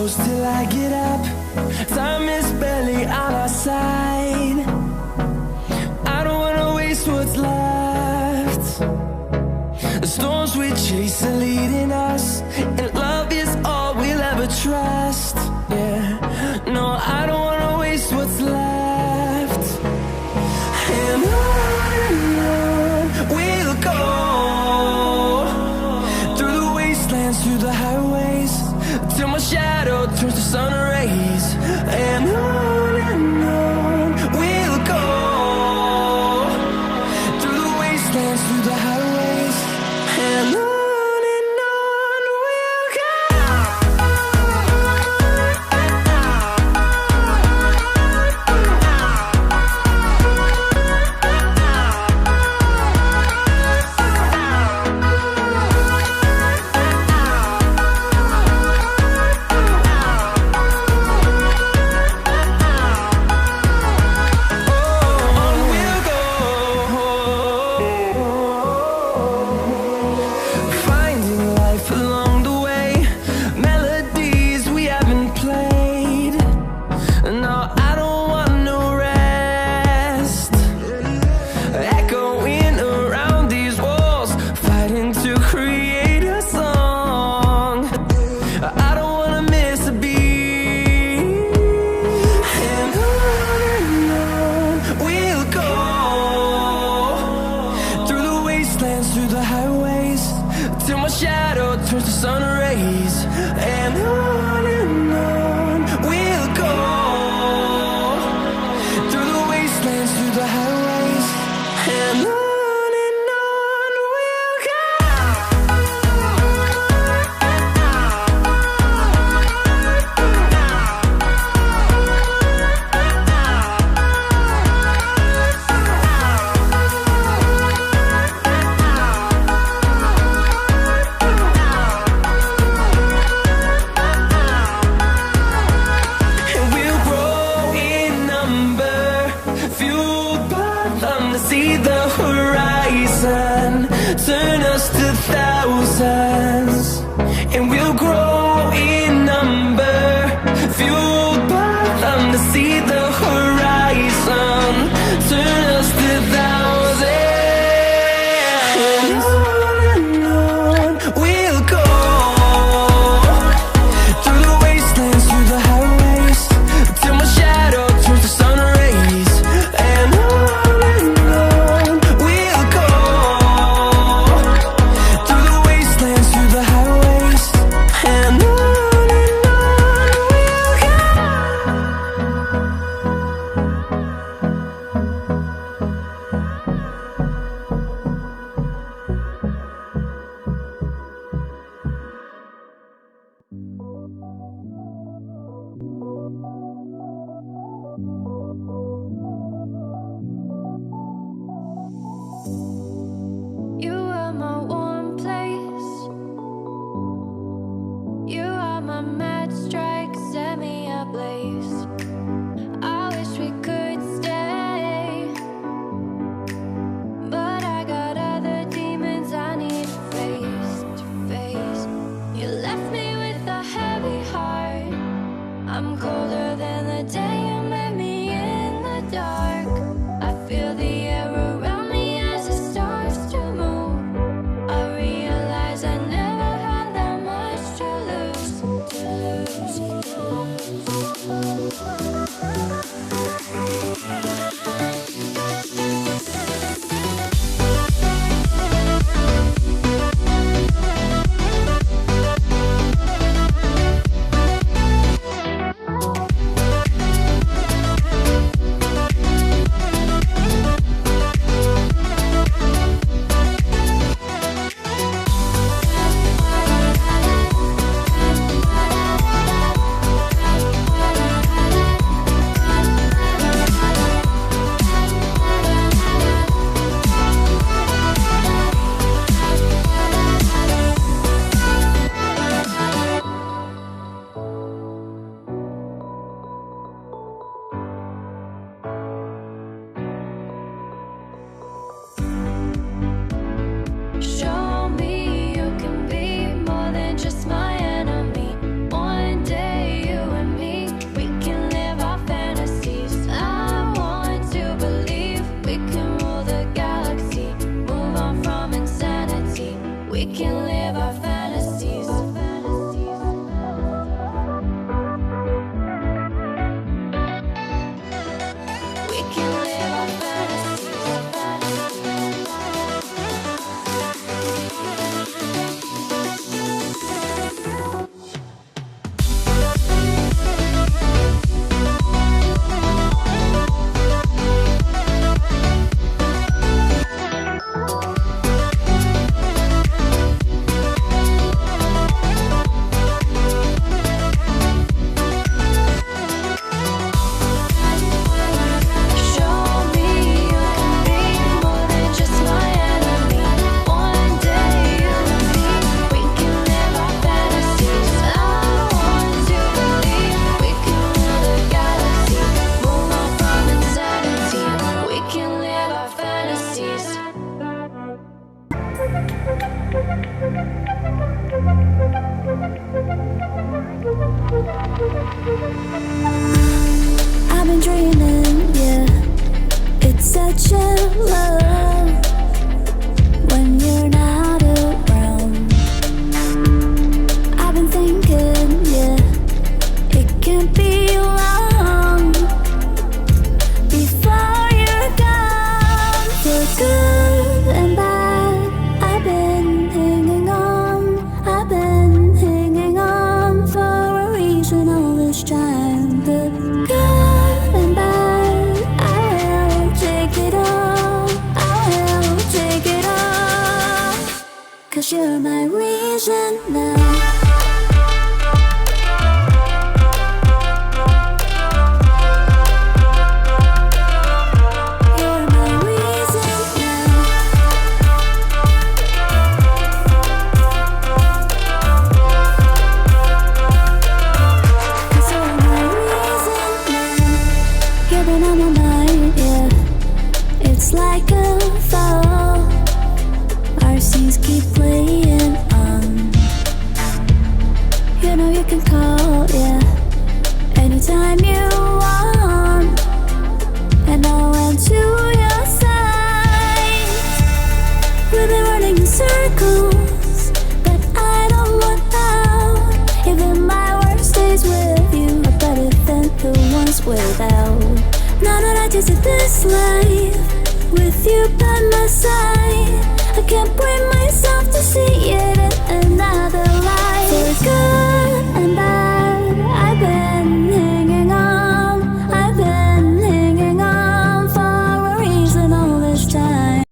close till I get up. Time is barely on our side. I don't wanna waste what's left. The storms we chase are leading us, and love is all we'll ever trust. Yeah, no, I don't wanna waste what's left. And on we'll go, through the wastelands, through the highways, till my shadow turns to sun rays. And on we'll go, through the wastelands, through the highways, and on we'll go. Through the highways, till my shadow turns to sun rays. And on we'll go, through the wastelands, through the highways, and on we'll go. See the horizon, turn us to thousands, and we'll grow in number, fueled by them. To see the horizon, turn us to thousands, and on we'll go, through the wastelands, through the highways, till my shadow turns to sun rays. And I'm colder than the day you met me in the dark. I feel the air around me as it starts to move. I realize I never had that much to lose. can call, yeah, anytime you want, and I went to your side. We've been running in circles, but I don't want out. Even my worst days with you are better than the ones without. Now that I tasted this life with you by my side, I can't bring myself to see it in another life. For good and bad, I've been hanging on. I've been hanging on for a reason all this time.